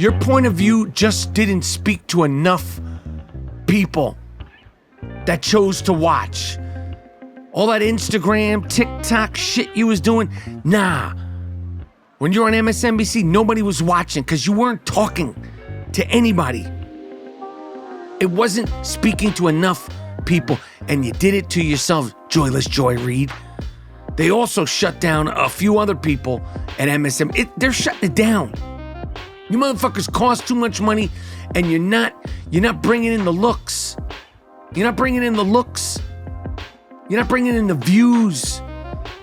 Your point of view just didn't speak to enough people that chose to watch. All that Instagram, TikTok shit you was doing, nah. When you're on MSNBC, nobody was watching because you weren't talking to anybody. It wasn't speaking to enough people, and you did it to yourself, Joyless Joy Reid. They also shut down a few other people at MSM. They're shutting it down. You motherfuckers cost too much money, and you're not bringing in the looks. You're not bringing in the looks. You're not bringing in the views.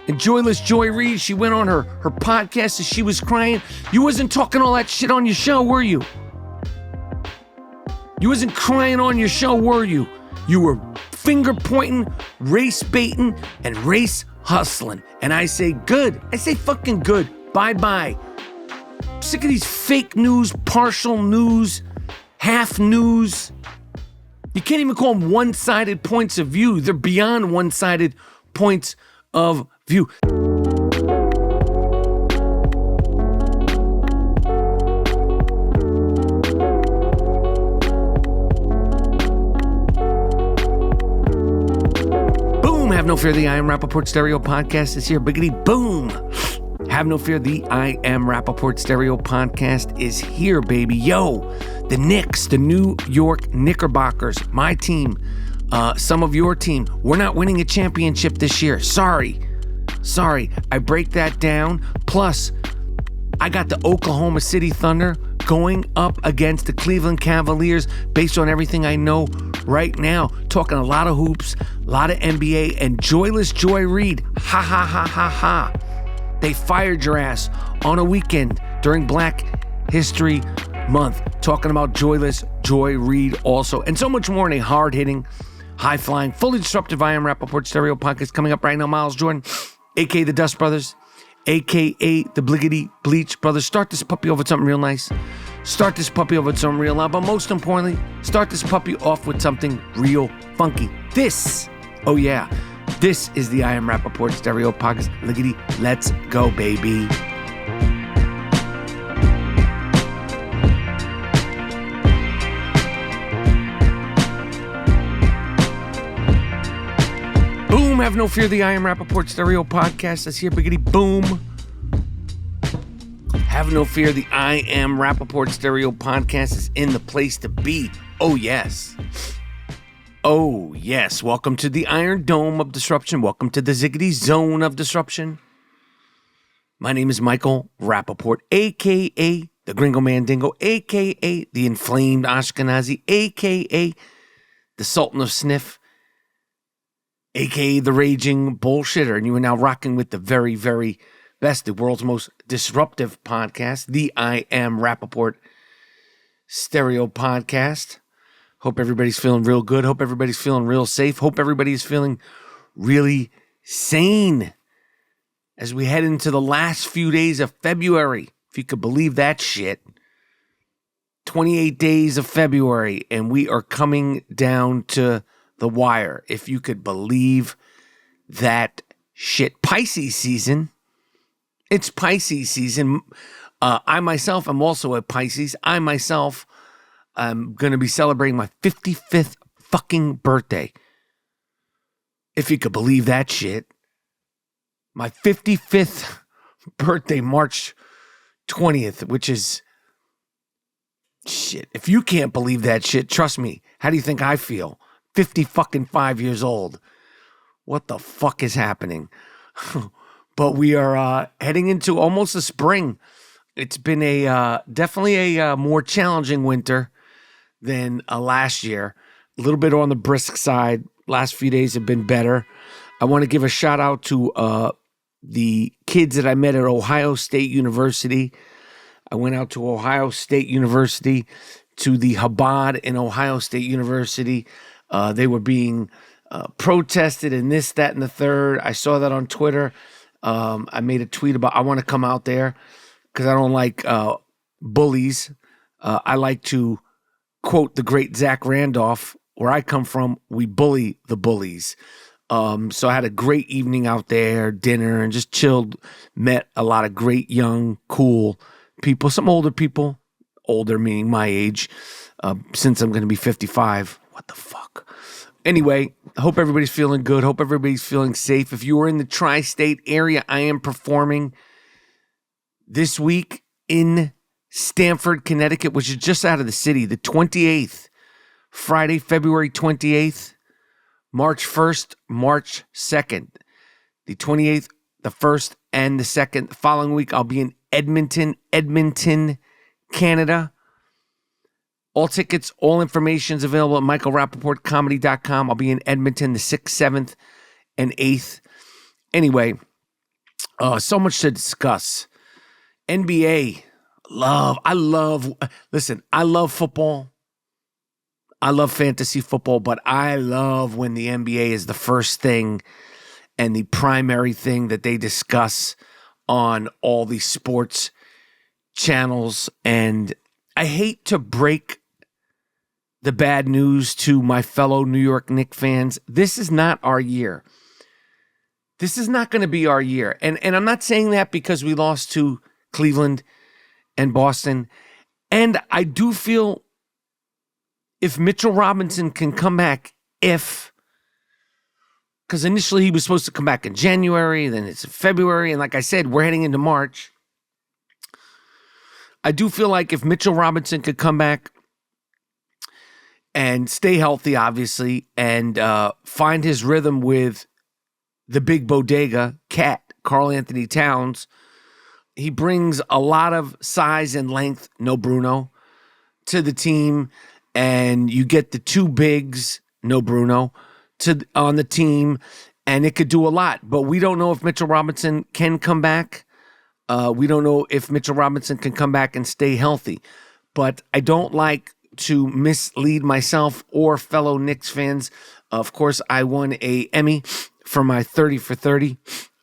And Joyless Joy Reid, she went on her podcast and she was crying. You wasn't talking all that shit on your show, were you? You wasn't crying on your show, were you? You were finger pointing, race baiting, and race hustling. And I say good. I say fucking good. Bye-bye. I'm sick of these fake news, partial news, half news. You can't even call them one-sided points of view. They're beyond one-sided points of view. Boom! Have no fear, the I Am Rapaport Stereo Podcast is here. Biggity boom! Have no fear, the I Am Rapaport Stereo Podcast is here, baby. Yo, the Knicks, the New York Knickerbockers, my team, some of your team, we're not winning a championship this year. Sorry. I break that down. Plus, I got the Oklahoma City Thunder going up against the Cleveland Cavaliers based on everything I know right now. Talking a lot of hoops, a lot of NBA, and Joyless Joy Reid. Ha ha ha ha ha. They fired your ass on a weekend during Black History Month. Talking about Joyless Joy Reid also. And so much more in a hard-hitting, high-flying, fully disruptive I Am Rapaport Stereo Podcast coming up right now. Miles Jordan, a.k.a. the Dust Brothers, a.k.a. the Bliggity Bleach Brothers. Start this puppy off with something real nice. Start this puppy off with something real loud. But most importantly, start this puppy off with something real funky. This is the I Am Rapaport Stereo Podcast. Liggity, let's go, baby. Boom, have no fear, the I Am Rapaport Stereo Podcast is here. Biggity boom. Have no fear, the I Am Rapaport Stereo Podcast is in the place to be. Oh, yes. Oh, yes. Welcome to the Iron Dome of Disruption. Welcome to the Ziggity Zone of Disruption. My name is Michael Rapaport, a.k.a. the Gringo Mandingo, a.k.a. the Inflamed Ashkenazi, a.k.a. the Sultan of Sniff, a.k.a. the Raging Bullshitter. And you are now rocking with the very, very best, the world's most disruptive podcast, the I Am Rapaport Stereo Podcast. Hope everybody's feeling real good. Hope everybody's feeling real safe. Hope everybody's feeling really sane as we head into the last few days of February. If you could believe that shit. 28 days of February, and we are coming down to the wire. If you could believe that shit. Pisces season. It's Pisces season. I myself am also a Pisces. I'm going to be celebrating my 55th fucking birthday. If you could believe that shit. My 55th birthday, March 20th, which is shit. If you can't believe that shit, trust me. How do you think I feel? 55 years old. What the fuck is happening? But we are heading into almost a spring. It's been definitely a more challenging winter than last year. A little bit on the brisk side. Last few days have been better. I want to give a shout out to the kids that I met at Ohio State University. I went out to Ohio State University to the Chabad in Ohio State University. They were being protested and this, that, and the third. I saw that on Twitter. I made a tweet about I want to come out there because I don't like bullies. I like to quote the great Zach Randolph, where I come from, we bully the bullies. So I had a great evening out there, dinner, and just chilled. Met a lot of great, young, cool people, some older people, older, meaning my age, since I'm going to be 55. What the fuck? Anyway, hope everybody's feeling good. Hope everybody's feeling safe. If you are in the tri-state area, I am performing this week in Stamford, Connecticut, which is just out of the city, the 28th, Friday, February 28th, March 1st, March 2nd. The 28th, the 1st, and the 2nd. The following week, I'll be in Edmonton, Canada. All tickets, all information is available at michaelrapaportcomedy.com. I'll be in Edmonton the 6th, 7th, and 8th. Anyway, so much to discuss. NBA, I love football. I love fantasy football, but I love when the NBA is the first thing and the primary thing that they discuss on all these sports channels. And I hate to break the bad news to my fellow New York Knicks fans. This is not our year. This is not going to be our year. And I'm not saying that because we lost to Cleveland and Boston. And I do feel if Mitchell Robinson can come back, because initially he was supposed to come back in January, then it's February, and like I said, we're heading into March. I do feel like if Mitchell Robinson could come back and stay healthy, obviously, and find his rhythm with the big bodega, Cat, Karl Anthony Towns, he brings a lot of size and length, no Bruno, to the team, and you get the two bigs, no Bruno, on the team, and it could do a lot. But we don't know if Mitchell Robinson can come back. We don't know if Mitchell Robinson can come back and stay healthy. But I don't like to mislead myself or fellow Knicks fans. Of course, I won an Emmy for my 30 for 30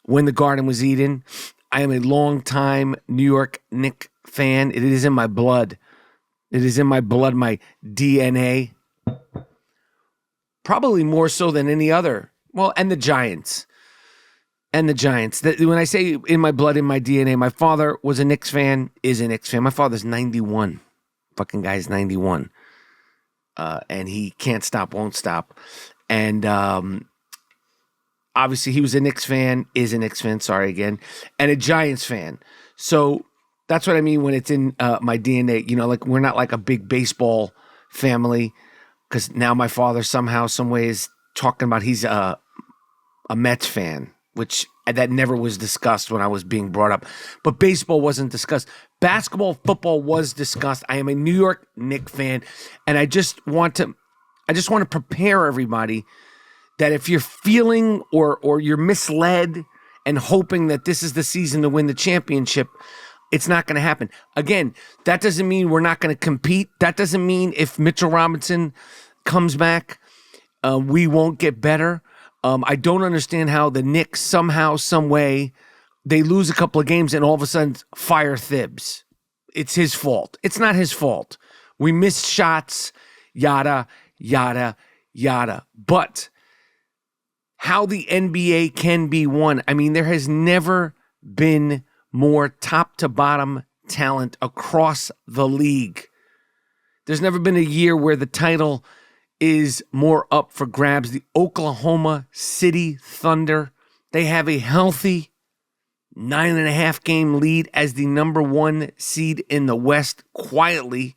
when the Garden was Eden. I am a longtime New York Knicks fan. It is in my blood. It is in my blood, my DNA. Probably more so than any other. Well, and the Giants. When I say in my blood, in my DNA, my father was a Knicks fan, is a Knicks fan. My father's 91. Fucking guy's 91. And he can't stop, won't stop. And obviously he was a Knicks fan, is a Knicks fan, sorry again, and a Giants fan. So that's what I mean when it's in my DNA. You know, like we're not like a big baseball family, because now my father somehow, some way is talking about he's a Mets fan, which that never was discussed when I was being brought up. But baseball wasn't discussed. Basketball, football was discussed. I am a New York Knicks fan, and I just want to prepare everybody that if you're feeling or you're misled and hoping that this is the season to win the championship, it's not going to happen. Again, that doesn't mean we're not going to compete. That doesn't mean if Mitchell Robinson comes back, we won't get better. I don't understand how the Knicks somehow, some way, they lose a couple of games and all of a sudden fire Thibs. It's his fault. It's not his fault. We missed shots, yada, yada, yada. But how the NBA can be won, I mean, there has never been more top to bottom talent across the league. There's never been a year where the title is more up for grabs. The Oklahoma City Thunder, they have a healthy 9.5 game lead as the number one seed in the West quietly.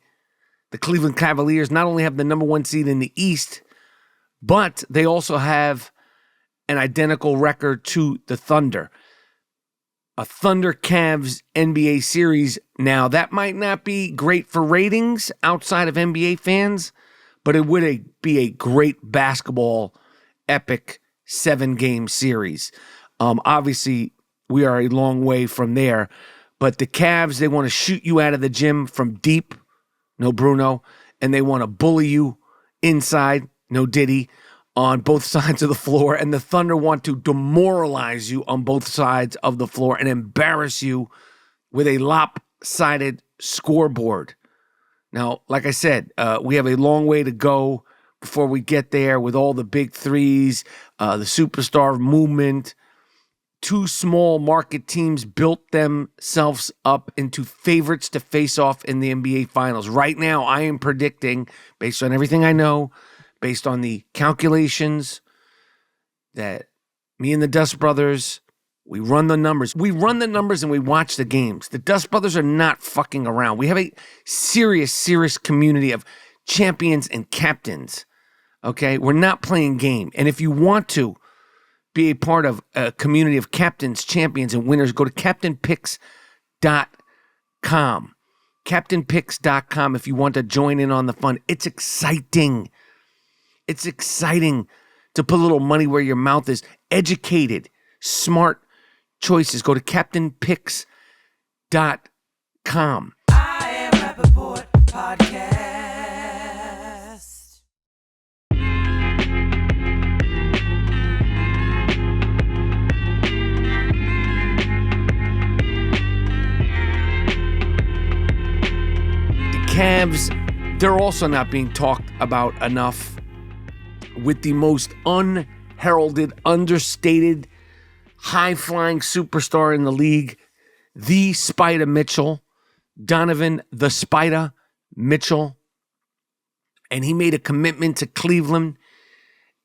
The Cleveland Cavaliers not only have the number one seed in the East, but they also have an identical record to the Thunder. A Thunder Cavs NBA series. Now, that might not be great for ratings outside of NBA fans, but it would be a great basketball epic 7-game series. Obviously, we are a long way from there, but the Cavs, they want to shoot you out of the gym from deep, no Bruno, and they want to bully you inside, no Diddy, on both sides of the floor, and the Thunder want to demoralize you on both sides of the floor and embarrass you with a lopsided scoreboard. Now, like I said, we have a long way to go before we get there with all the big threes, the superstar movement, two small market teams built themselves up into favorites to face off in the NBA Finals. Right now, I am predicting, based on everything I know, based on the calculations, that me and the Dust Brothers, we run the numbers. We run the numbers and we watch the games. The Dust Brothers are not fucking around. We have a serious community of champions and captains, okay? We're not playing game. And if you want to be a part of a community of captains, champions, and winners, go to CaptainPicks.com. CaptainPicks.com if you want to join in on the fun. It's exciting. It's exciting to put a little money where your mouth is. Educated, smart choices. Go to CaptainPicks.com. I Am Rapaport Podcast. Cavs, they're also not being talked about enough, with the most unheralded, understated, high-flying superstar in the league, the Spider Mitchell, Donovan the Spider Mitchell. And he made a commitment to Cleveland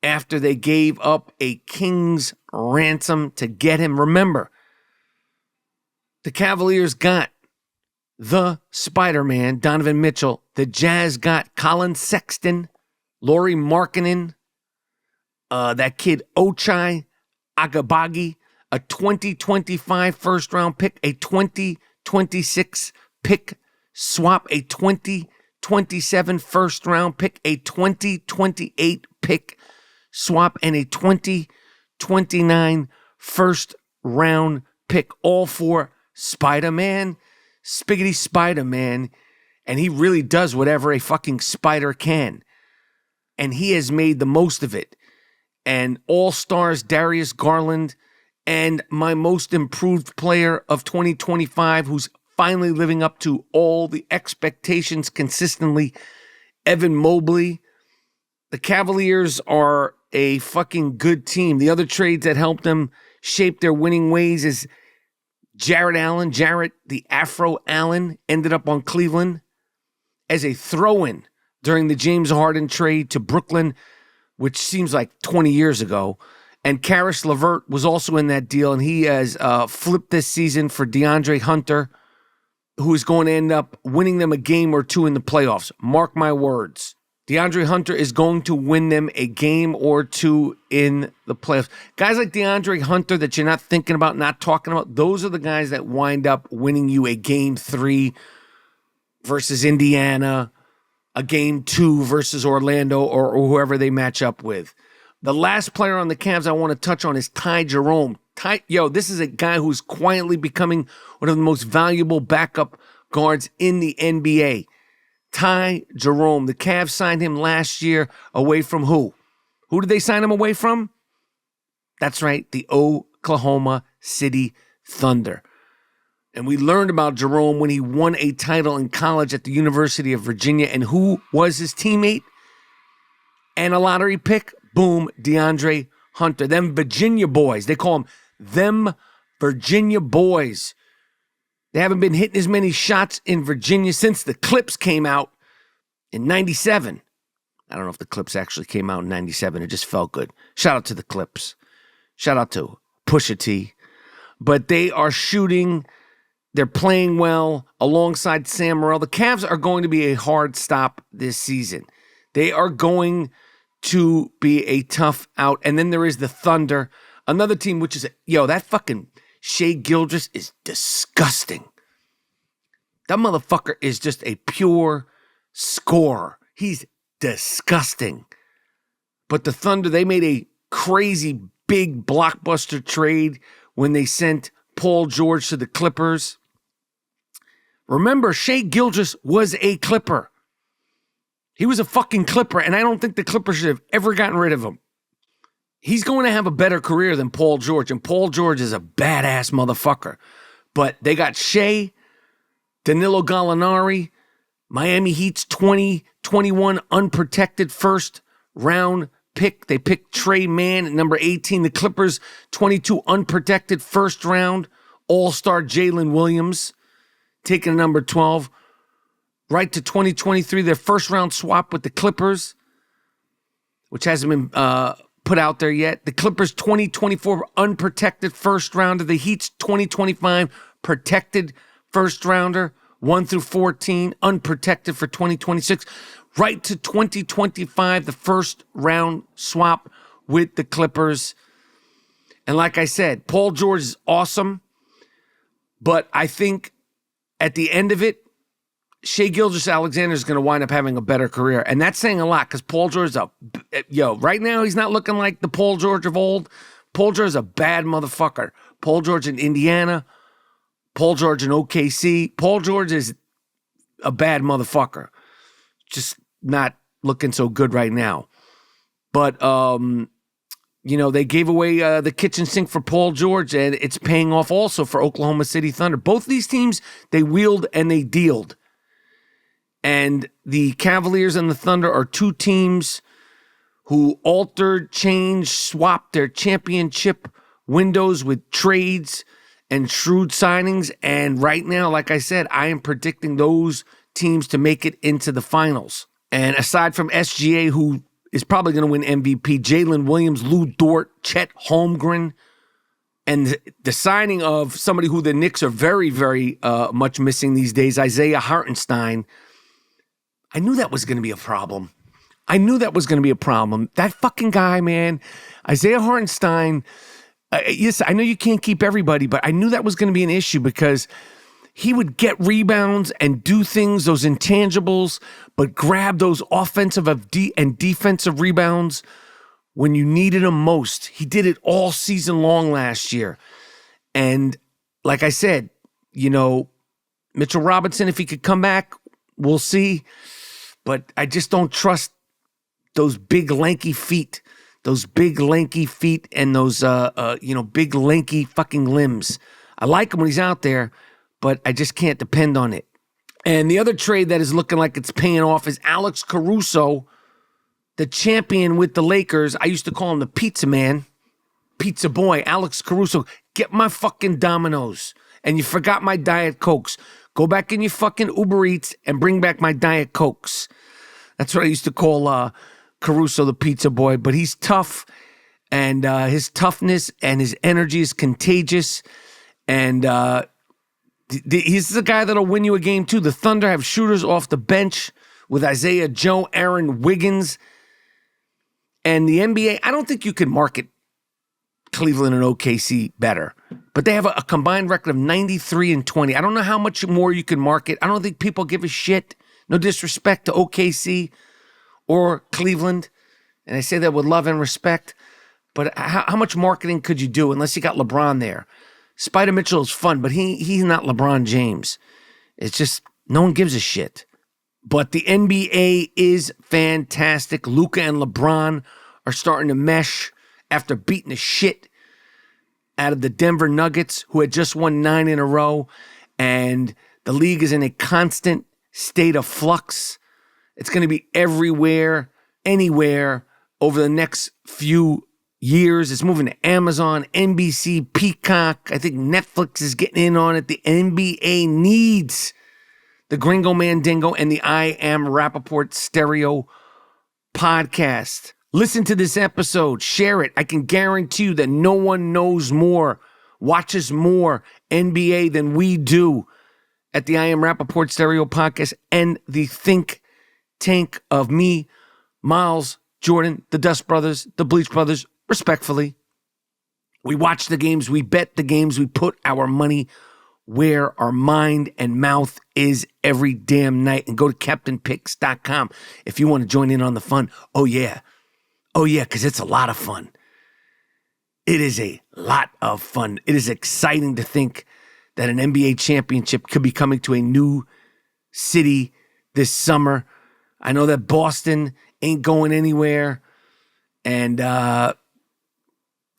after they gave up a king's ransom to get him. Remember, the Cavaliers got the Spider-Man, Donovan Mitchell. The Jazz got Colin Sexton, Lauri Markkanen, that kid Ochai Agabagi, a 2025 first-round pick, a 2026 pick swap, a 2027 first-round pick, a 2028 pick swap, and a 2029 first-round pick, all for Spider-Man. Spiggity Spider-Man, and he really does whatever a fucking spider can. And he has made the most of it. And All-Stars Darius Garland, and my most improved player of 2025, who's finally living up to all the expectations consistently, Evan Mobley. The Cavaliers are a fucking good team. The other trades that helped them shape their winning ways is Jarrett, the Afro Allen, ended up on Cleveland as a throw-in during the James Harden trade to Brooklyn, which seems like 20 years ago. And Karis LeVert was also in that deal, and he has flipped this season for DeAndre Hunter, who is going to end up winning them a game or two in the playoffs. Mark my words. DeAndre Hunter is going to win them a game or two in the playoffs. Guys like DeAndre Hunter that you're not thinking about, not talking about, those are the guys that wind up winning you a game 3 versus Indiana, a game 2 versus Orlando, or whoever they match up with. The last player on the Cavs I want to touch on is Ty Jerome. This is a guy who's quietly becoming one of the most valuable backup guards in the NBA. Ty Jerome. The Cavs signed him last year away from who? Who did they sign him away from? That's right, the Oklahoma City Thunder. And we learned about Jerome when he won a title in college at the University of Virginia. And who was his teammate? And a lottery pick? Boom, DeAndre Hunter. Them Virginia boys. They call them Virginia boys. They haven't been hitting as many shots in Virginia since the Clips came out in 97. I don't know if the Clips actually came out in 97. It just felt good. Shout out to the Clips. Shout out to Pusha T. But they are shooting. They're playing well alongside Sam Morril. The Cavs are going to be a hard stop this season. They are going to be a tough out. And then there is the Thunder, another team which is, that fucking Shai Gilgeous is disgusting. That motherfucker is just a pure scorer. He's disgusting. But the Thunder, they made a crazy big blockbuster trade when they sent Paul George to the Clippers. Remember, Shai Gilgeous was a Clipper. He was a fucking Clipper, and I don't think the Clippers should have ever gotten rid of him. He's going to have a better career than Paul George, and Paul George is a badass motherfucker. But they got Shai, Danilo Gallinari, Miami Heat's 2021 unprotected first round pick. They picked Trey Mann at number 18. The Clippers, 22 unprotected first round all-star Jalen Williams, taking a number 12. Right to 2023, their first round swap with the Clippers, which hasn't been put out there yet. The Clippers 2024 unprotected first rounder. The Heat's 2025 protected first rounder, 1 through 14, unprotected for 2026. Right to 2025, the first round swap with the Clippers. And like I said, Paul George is awesome, but I think at the end of it, Shai Gilgeous-Alexander is going to wind up having a better career. And that's saying a lot because Paul George is right now he's not looking like the Paul George of old. Paul George is a bad motherfucker. Paul George in Indiana, Paul George in OKC. Paul George is a bad motherfucker. Just not looking so good right now. But, they gave away the kitchen sink for Paul George, and it's paying off also for Oklahoma City Thunder. Both these teams, they wheeled and they dealed. And the Cavaliers and the Thunder are two teams who altered, changed, swapped their championship windows with trades and shrewd signings. And right now, like I said, I am predicting those teams to make it into the finals. And aside from SGA, who is probably going to win MVP, Jalen Williams, Lou Dort, Chet Holmgren, and the signing of somebody who the Knicks are very, very much missing these days, Isaiah Hartenstein. I knew that was going to be a problem. That fucking guy, man, Isaiah Hartenstein. Yes, I know you can't keep everybody, but I knew that was going to be an issue because he would get rebounds and do things, those intangibles, but grab those offensive and defensive rebounds when you needed him most. He did it all season long last year. And like I said, Mitchell Robinson, if he could come back, we'll see. But I just don't trust those big, lanky feet. Those big, lanky feet and those, big, lanky fucking limbs. I like him when he's out there, but I just can't depend on it. And the other trade that is looking like it's paying off is Alex Caruso, the champion with the Lakers. I used to call him the pizza man, pizza boy, Alex Caruso. Get my fucking Domino's. And you forgot my Diet Cokes. Go back in your fucking Uber Eats and bring back my Diet Cokes. That's what I used to call Caruso, the pizza boy. But he's tough, and his toughness and his energy is contagious. And he's the guy that'll win you a game, too. The Thunder have shooters off the bench with Isaiah Joe, Aaron Wiggins. And the NBA, I don't think you can market Cleveland and OKC better. But they have a combined record of 93-20. I don't know how much more you can market. I don't think people give a shit. No disrespect to OKC or Cleveland. And I say that with love and respect. But how much marketing could you do unless you got LeBron there? Spider Mitchell is fun, but he's not LeBron James. It's just no one gives a shit. But the NBA is fantastic. Luka and LeBron are starting to mesh after beating the shit out of the Denver Nuggets, who had just won 9 in a row. And the league is in a constant state of flux. It's going to be everywhere, anywhere over the next few years. It's moving to Amazon, NBC, Peacock. I think Netflix is getting in on it. The NBA needs the Gringo Mandingo and the I Am Rapaport stereo podcast. Listen to this episode. Share it. I can guarantee you that no one knows more, watches more NBA than we do at the I Am Rapaport stereo podcast and the think tank of me, Miles, Jordan, the Dust Brothers, the Bleach Brothers, respectfully. We watch the games. We bet the games. We put our money where our mind and mouth is every damn night. And go to CaptainPicks.com if you want to join in on the fun. Oh, yeah, because it's a lot of fun. It is a lot of fun. It is exciting to think that an NBA championship could be coming to a new city this summer. I know that Boston ain't going anywhere, and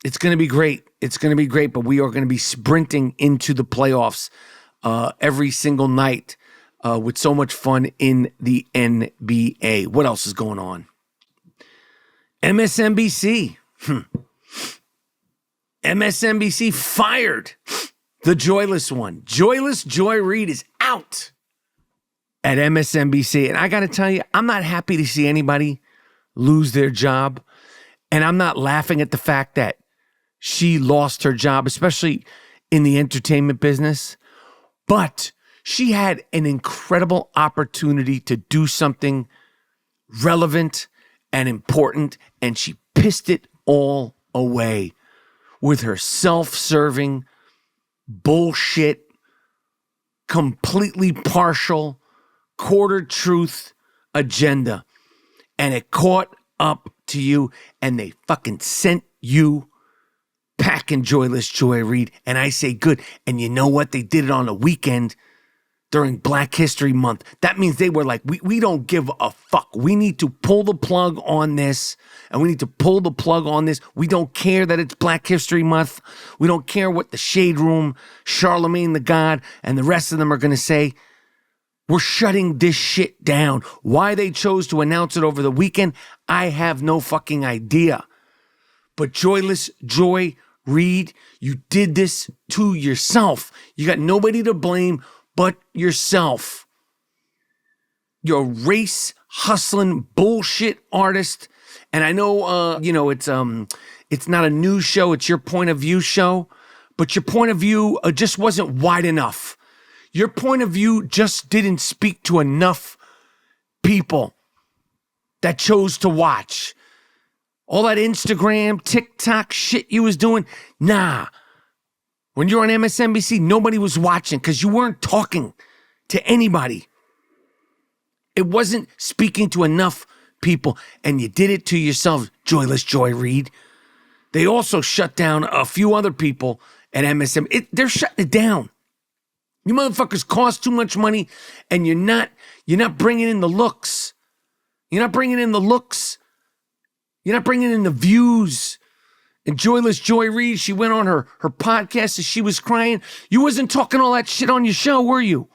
it's going to be great. It's going to be great, but we are going to be sprinting into the playoffs every single night with so much fun in the NBA. What else is going on? MSNBC. MSNBC fired the joyless one. Joyless Joy Reid is out at MSNBC. And I got to tell you, I'm not happy to see anybody lose their job. And I'm not laughing at the fact that she lost her job, especially in the entertainment business. But she had an incredible opportunity to do something relevant and important, and she pissed it all away with her self-serving, bullshit, completely partial, quarter truth agenda. And it caught up to you, and they fucking sent you packing Joyless Joy Reid. And I say good. And you know what? They did it on a weekend during Black History Month. That means they were like, we don't give a fuck. We need to pull the plug on this, and we need to pull the plug on this. We don't care that it's Black History Month. We don't care what the Shade Room, Charlemagne the God, and the rest of them are going to say. We're shutting this shit down. Why they chose to announce it over the weekend, I have no fucking idea. But Joyless Joy Reid, you did this to yourself. You got nobody to blame but yourself. You're a race hustling bullshit artist. And I know, it's not a news show. It's your point of view show. But your point of view just wasn't wide enough. Your point of view just didn't speak to enough people that chose to watch. All that Instagram, TikTok shit you was doing, nah. When you're on MSNBC, nobody was watching because you weren't talking to anybody. It wasn't speaking to enough people, and you did it to yourself, Joyless Joy Reid. They also shut down a few other people at MSNBC. They're shutting it down. You motherfuckers cost too much money, and you're not bringing in the looks. You're not bringing in the looks. You're not bringing in the views. And Joyless Joy Reid, she went on her podcast and she was crying. You wasn't talking all that shit on your show, were you?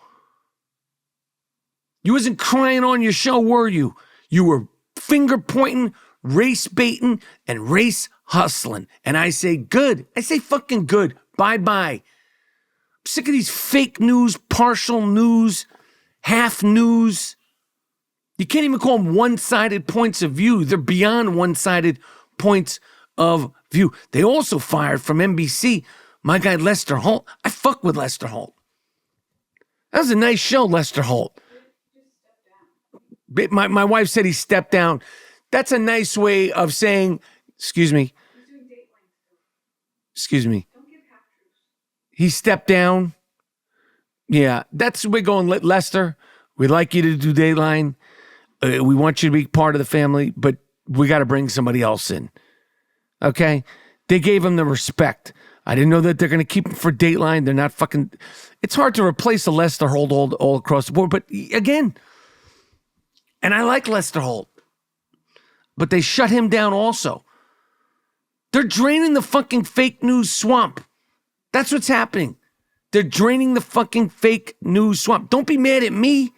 You wasn't crying on your show, were you? You were finger pointing, race baiting, and race hustling. And I say good. I say fucking good. Bye-bye. I'm sick of these fake news, partial news, half news. You can't even call them one-sided points of view. They're beyond one-sided points of view. They also fired from NBC my guy Lester Holt. I fuck with Lester Holt. That was a nice show, Lester Holt. My wife said he stepped down. That's a nice way of saying, excuse me. Excuse me. He stepped down. Yeah, that's we're going, Lester. We'd like you to do Dateline. We want you to be part of the family, but we got to bring somebody else in. Okay? They gave him the respect. I didn't know that they're going to keep him for Dateline. They're not fucking... It's hard to replace a Lester Holt all across the board, but again, and I like Lester Holt, but they shut him down also. They're draining the fucking fake news swamp. That's what's happening. They're draining the fucking fake news swamp. Don't be mad at me.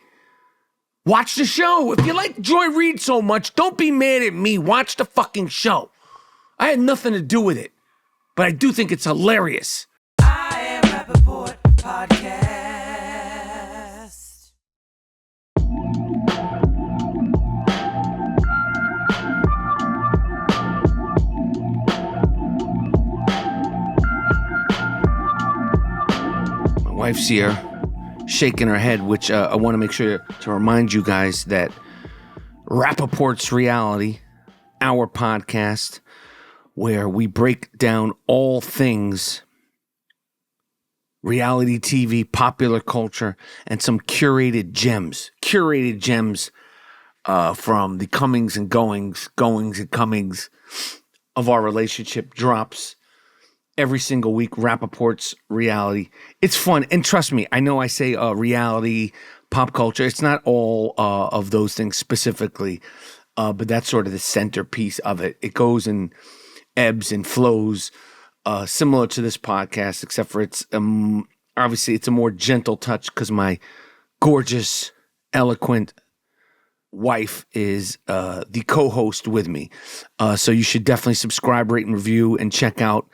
Watch the show. If you like Joy Reid so much, don't be mad at me. Watch the fucking show. I had nothing to do with it, but I do think it's hilarious. I Am Rapaport Podcast. My wife's here, shaking her head, which I want to make sure to remind you guys that Rapaport's Reality, our podcast, where we break down all things reality TV, popular culture, and some curated gems from the comings and goings and comings of our relationship, drops every single week. Rapaport's Reality. It's fun. And trust me, I know I say reality, pop culture. It's not all of those things specifically, but that's sort of the centerpiece of it. It goes in ebbs and flows, similar to this podcast, except for it's obviously it's a more gentle touch because my gorgeous, eloquent wife is the co-host with me. So you should definitely subscribe, rate, and review, and check out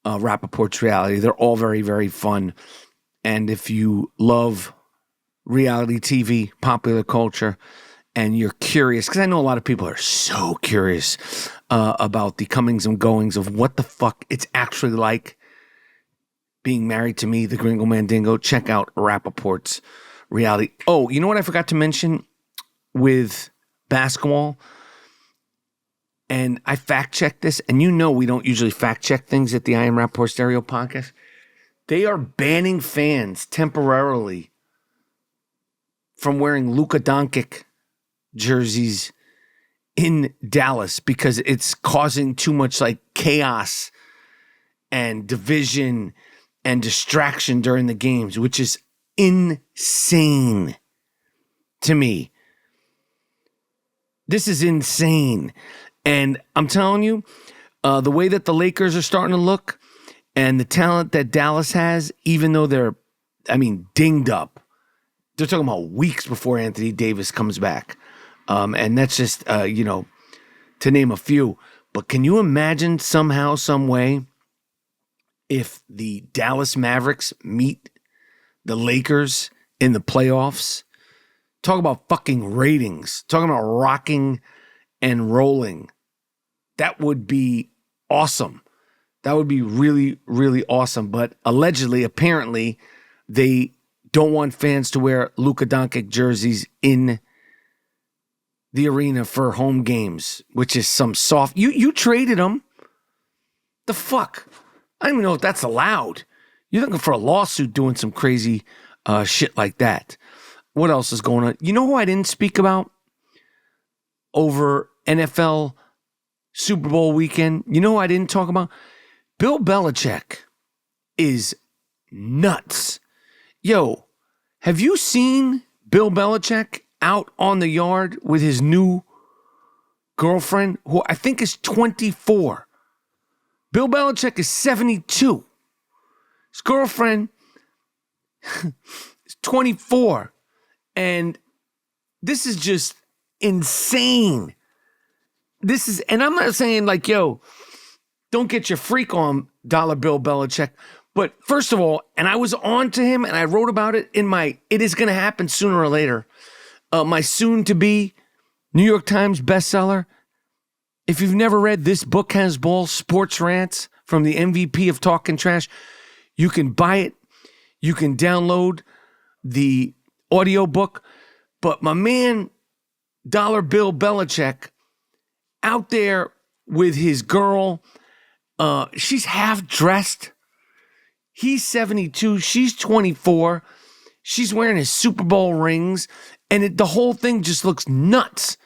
Rapaport's reality. They're all very, very fun. And if you love reality TV, popular culture, and you're curious, because I know a lot of people are so curious about the comings and goings of what the fuck it's actually like being married to me, the Gringo Mandingo, check out Rapaport's reality. Oh, you know what I forgot to mention with basketball? And I fact-checked this, and you know we don't usually fact-check things at the I Am Rapaport Stereo podcast. They are banning fans temporarily from wearing Luka Doncic jerseys in Dallas because it's causing too much like chaos and division and distraction during the games, which is insane to me. This is insane. And I'm telling you, the way that the Lakers are starting to look and the talent that Dallas has, even though they're, dinged up, they're talking about weeks before Anthony Davis comes back. And that's just, to name a few. But can you imagine somehow, some way, if the Dallas Mavericks meet the Lakers in the playoffs? Talk about fucking ratings. Talking about rocking and rolling. That would be awesome. That would be really, really awesome. But apparently, they don't want fans to wear Luka Doncic jerseys in the arena for home games, which is some soft... You traded them. The fuck? I don't even know if that's allowed. You're looking for a lawsuit doing some crazy shit like that. What else is going on? You know who I didn't speak about over NFL Super Bowl weekend? You know who I didn't talk about? Bill Belichick is nuts. Yo, have you seen Bill Belichick out on the yard with his new girlfriend, who I think is 24? Bill Belichick is 72. His girlfriend is 24. And this is just insane. And I'm not saying like, yo, don't get your freak on Dollar Bill Belichick. But first of all, and I was on to him and I wrote about it in my It Is Gonna Happen Sooner or Later, my soon-to-be New York Times bestseller. If you've never read This Book Has Balls, Sports Rants from the MVP of Talking Trash, you can buy it. You can download the audiobook. But my man, Dollar Bill Belichick, out there with his girl, she's half dressed. He's 72. She's 24. She's wearing his Super Bowl rings. And the whole thing just looks nuts.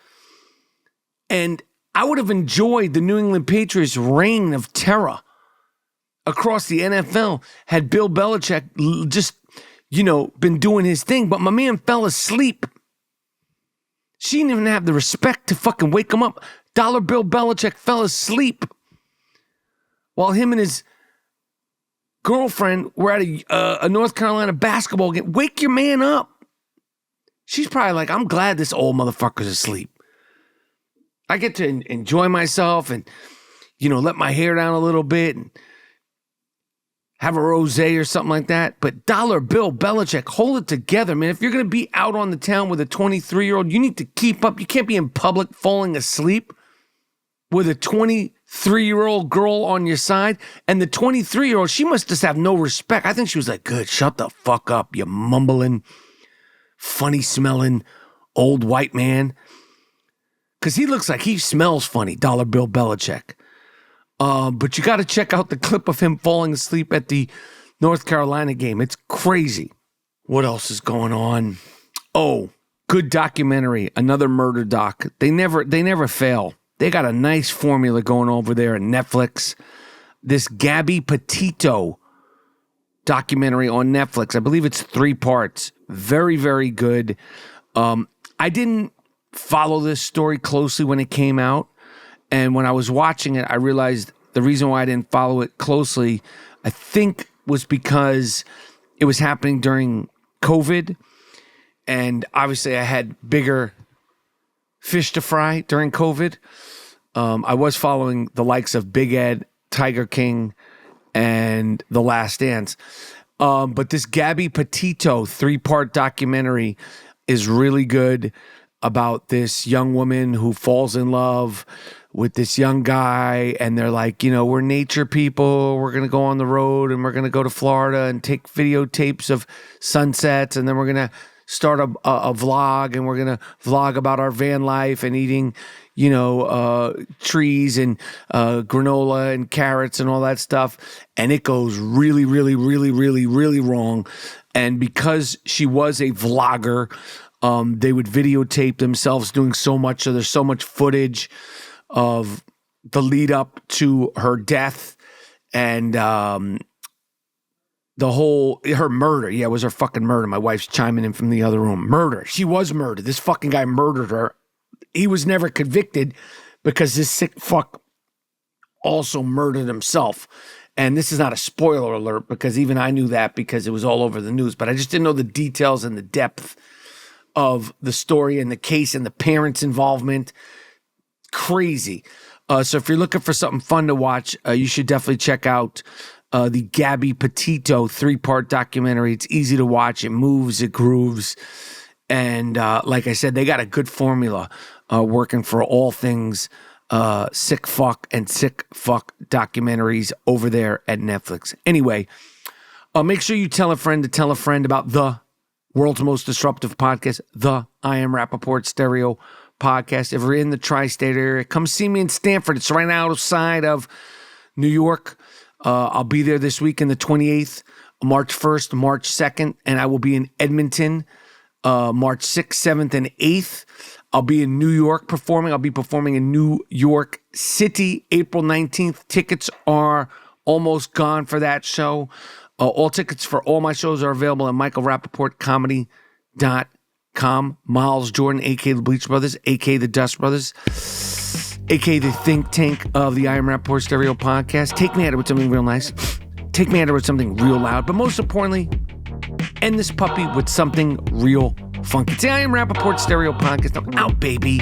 And I would have enjoyed the New England Patriots' reign of terror across the NFL had Bill Belichick just, been doing his thing. But my man fell asleep. She didn't even have the respect to fucking wake him up. Dollar Bill Belichick fell asleep while him and his girlfriend were at a North Carolina basketball game. Wake your man up. She's probably like, I'm glad this old motherfucker's asleep. I get to enjoy myself and, let my hair down a little bit and have a rosé or something like that. But Dollar Bill Belichick, hold it together, man. If you're going to be out on the town with a 23-year-old, you need to keep up. You can't be in public falling asleep with a 23-year-old girl on your side. And the 23-year-old, she must just have no respect. I think she was like, good, shut the fuck up, you mumbling, funny-smelling old white man. Because he looks like he smells funny, Dollar Bill Belichick. But you got to check out the clip of him falling asleep at the North Carolina game. It's crazy. What else is going on? Oh, good documentary. Another murder doc. They never fail. They got a nice formula going over there at Netflix. This Gabby Petito documentary on Netflix. I believe it's 3 parts. Very, very good. I didn't follow this story closely when it came out. And when I was watching it, I realized the reason why I didn't follow it closely, I think, was because it was happening during COVID. And obviously I had bigger fish to fry during COVID. I was following the likes of Big Ed, Tiger King, and The Last Dance. But this Gabby Petito 3-part documentary is really good about this young woman who falls in love with this young guy, and they're like, we're nature people. We're going to go on the road, and we're going to go to Florida and take videotapes of sunsets, and then we're going to start a vlog, and we're going to vlog about our van life and eating, trees and granola and carrots and all that stuff. And it goes really, really, really, really, really wrong. And because she was a vlogger, they would videotape themselves doing so much. So there's so much footage of the lead up to her death and her murder. Yeah, it was her fucking murder. My wife's chiming in from the other room. Murder. She was murdered. This fucking guy murdered her. He was never convicted because this sick fuck also murdered himself. And this is not a spoiler alert because even I knew that because it was all over the news. But I just didn't know the details and the depth of the story and the case and the parents' involvement. Crazy. So if you're looking for something fun to watch, you should definitely check out the Gabby Petito 3-part documentary. It's easy to watch. It moves, it grooves. And like I said, they got a good formula working for all things sick fuck and sick fuck documentaries over there at Netflix. Anyway, make sure you tell a friend to tell a friend about the world's most disruptive podcast, the I Am Rapaport Stereo Podcast. If you're in the tri-state area, come see me in Stamford. It's right outside of New York. I'll be there this week in the 28th, March 1st, March 2nd, and I will be in Edmonton March 6th, 7th, and 8th. I'll be in New York performing. I'll be performing in New York City April 19th. Tickets are almost gone for that show. All tickets for all my shows are available at michaelrapaportcomedy.com. Miles Jordan, a.k.a. the Bleach Brothers, a.k.a. the Dust Brothers, a.k.a. the think tank of the I Am Rapaport Stereo Podcast. Take me at it with something real nice. Take me at it with something real loud. But most importantly, end this puppy with something real funky. It's the I Am Rapaport Stereo Podcast. I'm out, baby.